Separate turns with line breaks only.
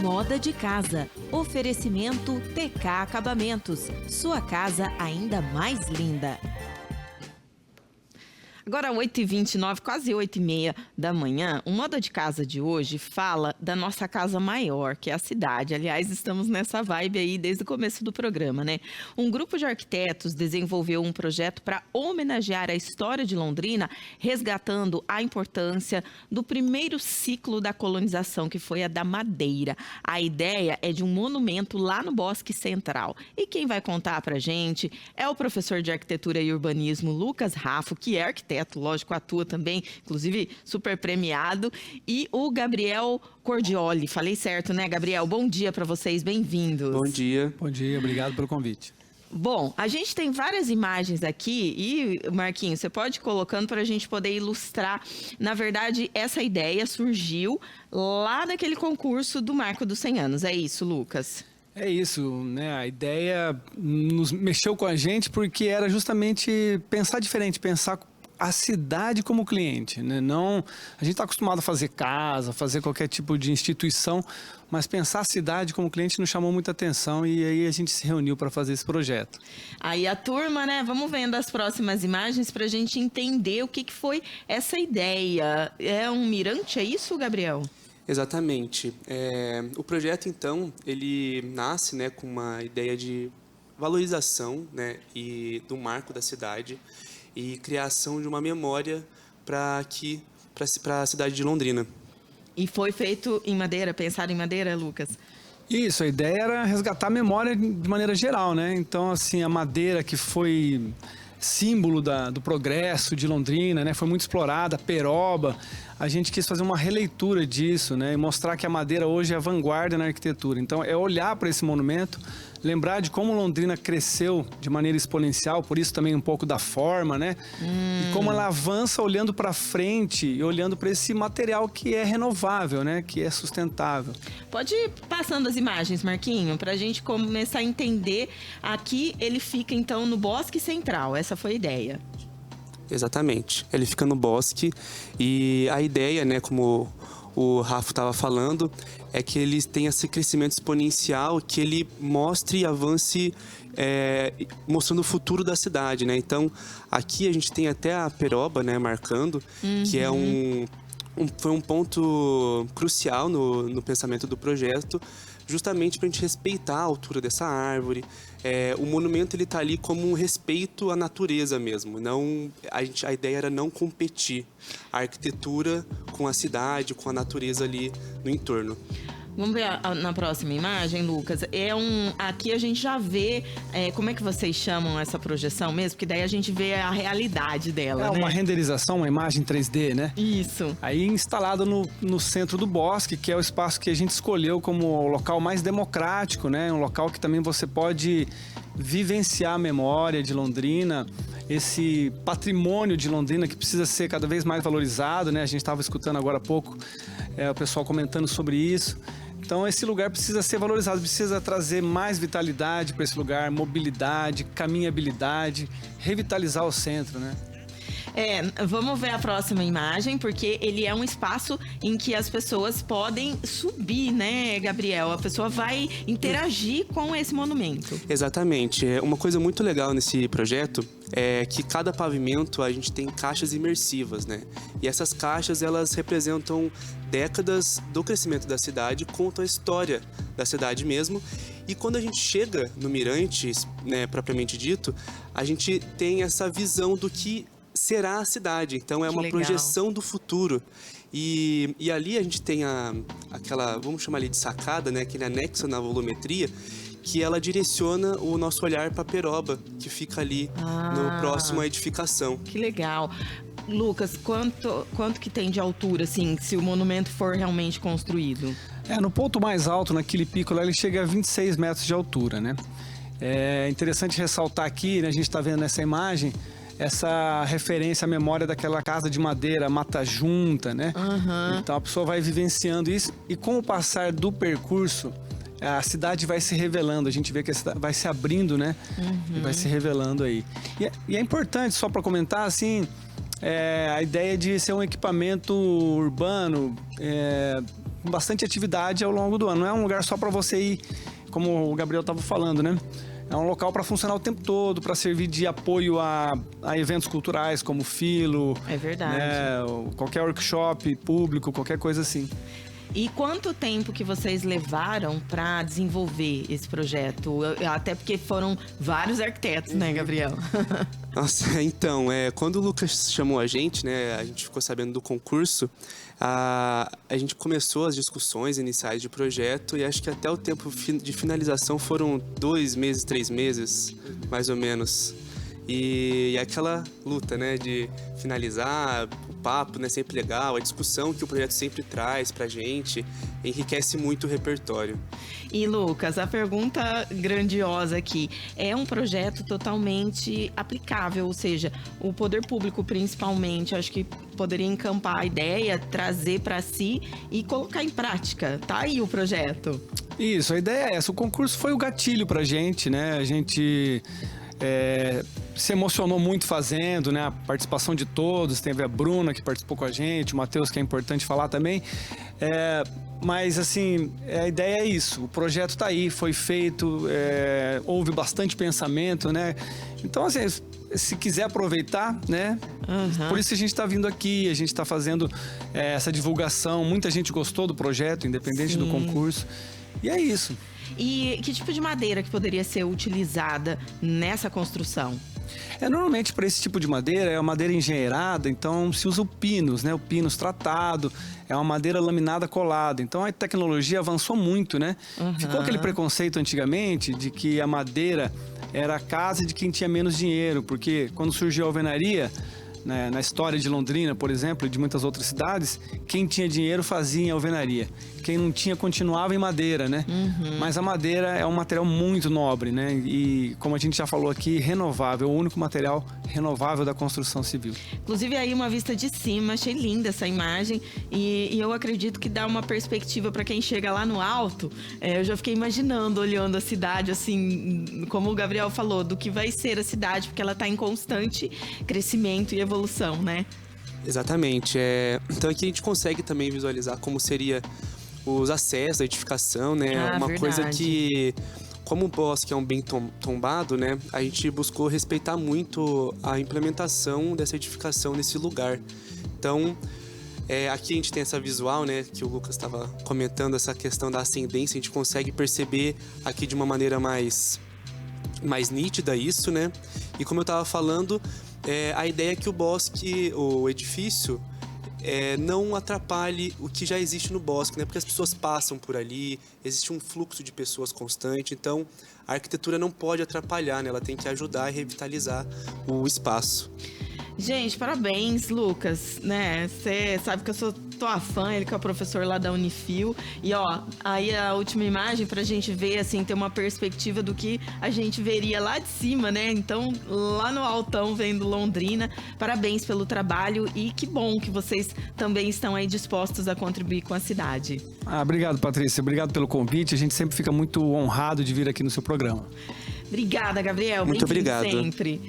Moda de casa. Oferecimento TK Acabamentos. Sua casa ainda mais linda.
Agora, 8h29, quase 8h30 da manhã, o Moda de Casa de hoje fala da nossa casa maior, que é a cidade. Aliás, estamos nessa vibe aí desde o começo do programa, né? Um grupo de arquitetos desenvolveu um projeto para homenagear a história de Londrina, resgatando a importância do primeiro ciclo da colonização, que foi a da madeira. A ideia é de um monumento lá no Bosque Central. E quem vai contar pra gente é o professor de Arquitetura e Urbanismo, Lucas Raffo, que é arquiteto, lógico, atua também, inclusive super premiado, e o Gabriel Cordioli. Falei certo, né, Gabriel? Bom dia para vocês, bem-vindos.
Bom dia.
Bom dia, obrigado pelo convite.
Bom, a gente tem várias imagens aqui e, Marquinhos, você pode ir colocando para a gente poder ilustrar. Na verdade, essa ideia surgiu lá naquele concurso do Marco dos 100 anos. É isso, Lucas?
É isso, né? A ideia mexeu com a gente porque era justamente pensar diferente, pensar a cidade como cliente, né? Não, a gente está acostumado a fazer casa, fazer qualquer tipo de instituição, mas pensar a cidade como cliente nos chamou muita atenção e aí a gente se reuniu para fazer esse projeto.
Aí a turma, né? Vamos vendo as próximas imagens para a gente entender o que foi essa ideia. É um mirante, é isso, Gabriel?
Exatamente. O projeto, então, ele nasce, né, com uma ideia de valorização, né, e do marco da cidade e criação de uma memória para a cidade de Londrina.
E foi feito em madeira, pensado em madeira, Lucas?
Isso, a ideia era resgatar a memória de maneira geral, né? Então, assim, a madeira que foi símbolo do progresso de Londrina, né? Foi muito explorada, a peroba. A gente quis fazer uma releitura disso, né? E mostrar que a madeira hoje é a vanguarda na arquitetura. Então, é olhar para esse monumento, lembrar de como Londrina cresceu de maneira exponencial, por isso também um pouco da forma, né? E como ela avança olhando para frente e olhando para esse material que é renovável, né? Que é sustentável.
Pode ir passando as imagens, Marquinho, para a gente começar a entender. Aqui ele fica, então, no Bosque Central. Essa foi a ideia.
Exatamente. Ele fica no bosque e a ideia, né, como o Rafa estava falando, é que ele tenha esse crescimento exponencial, que ele mostre e avance mostrando o futuro da cidade, né? Então, aqui a gente tem até a peroba, né, marcando, que é foi um ponto crucial no pensamento do projeto, justamente para a gente respeitar a altura dessa árvore. O monumento ele está ali como um respeito à natureza mesmo. Não, a ideia era não competir a arquitetura com a cidade, com a natureza ali no entorno.
Vamos ver na próxima imagem, Lucas. Aqui a gente já vê, como é que vocês chamam essa projeção mesmo? Porque daí a gente vê a realidade dela, né?
Uma renderização, uma imagem 3D, né?
Isso.
Aí instalado no centro do bosque, que é o espaço que a gente escolheu como o local mais democrático, né? Um local que também você pode vivenciar a memória de Londrina, esse patrimônio de Londrina que precisa ser cada vez mais valorizado, né? A gente estava escutando agora há pouco o pessoal comentando sobre isso. Então, esse lugar precisa ser valorizado, precisa trazer mais vitalidade para esse lugar, mobilidade, caminhabilidade, revitalizar o centro, né?
Vamos ver a próxima imagem, porque ele é um espaço em que as pessoas podem subir, né, Gabriel? A pessoa vai interagir com esse monumento.
Exatamente. Uma coisa muito legal nesse projeto é que cada pavimento a gente tem caixas imersivas, né? E essas caixas, elas representam décadas do crescimento da cidade, contam a história da cidade mesmo. E quando a gente chega no mirante, né, propriamente dito, a gente tem essa visão do que será a cidade. Então, é uma projeção do futuro. E ali a gente tem aquela, vamos chamar ali de sacada, né, aquele anexo na volumetria, que ela direciona o nosso olhar para a peroba, que fica ali no próximo à edificação.
Que legal. Lucas, quanto que tem de altura, assim, se o monumento for realmente construído?
No ponto mais alto, naquele pico lá, ele chega a 26 metros de altura, né? É interessante ressaltar aqui, né, a gente está vendo nessa imagem, essa referência à memória daquela casa de madeira, mata junta, né? Então a pessoa vai vivenciando isso e com o passar do percurso, a cidade vai se revelando, a gente vê que a cidade vai se abrindo, né? E vai se revelando aí. E é importante, só para comentar, assim, a ideia de ser um equipamento urbano com bastante atividade ao longo do ano. Não é um lugar só para você ir, como o Gabriel estava falando, né? É um local para funcionar o tempo todo, para servir de apoio a eventos culturais como Filo.
É verdade.
Né, qualquer workshop público, qualquer coisa assim.
E quanto tempo que vocês levaram para desenvolver esse projeto? Até porque foram vários arquitetos, né, Gabriel?
Nossa, então, quando o Lucas chamou a gente, né, a gente ficou sabendo do concurso, a gente começou as discussões iniciais de projeto e acho que até o tempo de finalização foram 2 meses, 3 meses, mais ou menos. E aquela luta, né, de finalizar, o papo, né, sempre legal, a discussão que o projeto sempre traz pra gente, enriquece muito o repertório.
E Lucas, a pergunta grandiosa aqui, é um projeto totalmente aplicável, ou seja, o poder público principalmente, acho que poderia encampar a ideia, trazer para si e colocar em prática. Tá aí o projeto.
Isso, a ideia é essa. O concurso foi o gatilho pra gente, né? A gente se emocionou muito fazendo, né? A participação de todos, teve a Bruna que participou com a gente, o Matheus, que é importante falar também. Mas, assim, a ideia é isso. O projeto tá aí, foi feito, houve bastante pensamento, né? Então, assim, se quiser aproveitar, né?
Uhum.
Por isso que a gente está vindo aqui, a gente está fazendo essa divulgação. Muita gente gostou do projeto, independente do concurso. E é isso.
E que tipo de madeira que poderia ser utilizada nessa construção?
Normalmente para esse tipo de madeira é uma madeira engenheirada, então se usa o pinus, né? O pinus tratado, é uma madeira laminada colada. Então a tecnologia avançou muito, né?
Uhum.
Ficou aquele preconceito antigamente de que a madeira era a casa de quem tinha menos dinheiro, porque quando surgiu a alvenaria, né, na história de Londrina, por exemplo, e de muitas outras cidades, quem tinha dinheiro fazia em alvenaria. Quem não tinha continuava em madeira, né?
Uhum.
Mas a madeira é um material muito nobre, né? E como a gente já falou aqui, renovável, o único material renovável da construção civil.
Inclusive aí uma vista de cima, achei linda essa imagem e eu acredito que dá uma perspectiva para quem chega lá no alto. Eu já fiquei imaginando, olhando a cidade, assim, como o Gabriel falou, do que vai ser a cidade, porque ela está em constante crescimento e evolução, né?
Exatamente. Então aqui a gente consegue também visualizar como seria os acessos, a edificação, né? Uma
verdade.
coisa que, como o bosque é um bem tombado, né? A gente buscou respeitar muito a implementação dessa edificação nesse lugar. Então, aqui a gente tem essa visual, né? Que o Lucas estava comentando, essa questão da ascendência. A gente consegue perceber aqui de uma maneira mais nítida isso, né? E como eu estava falando, a ideia é que o bosque, o edifício, não atrapalhe o que já existe no bosque, né? Porque as pessoas passam por ali, existe um fluxo de pessoas constante, então a arquitetura não pode atrapalhar, né? Ela tem que ajudar e revitalizar o espaço.
Gente, parabéns, Lucas, né? Você sabe que eu sou tua fã, ele que é o professor lá da Unifil. E ó, aí a última imagem pra gente ver, assim, ter uma perspectiva do que a gente veria lá de cima, né? Então, lá no altão, vendo Londrina. Parabéns pelo trabalho e que bom que vocês também estão aí dispostos a contribuir com a cidade.
Obrigado, Patrícia. Obrigado pelo convite. A gente sempre fica muito honrado de vir aqui no seu programa.
Obrigada, Gabriel.
Muito obrigado.
Sempre.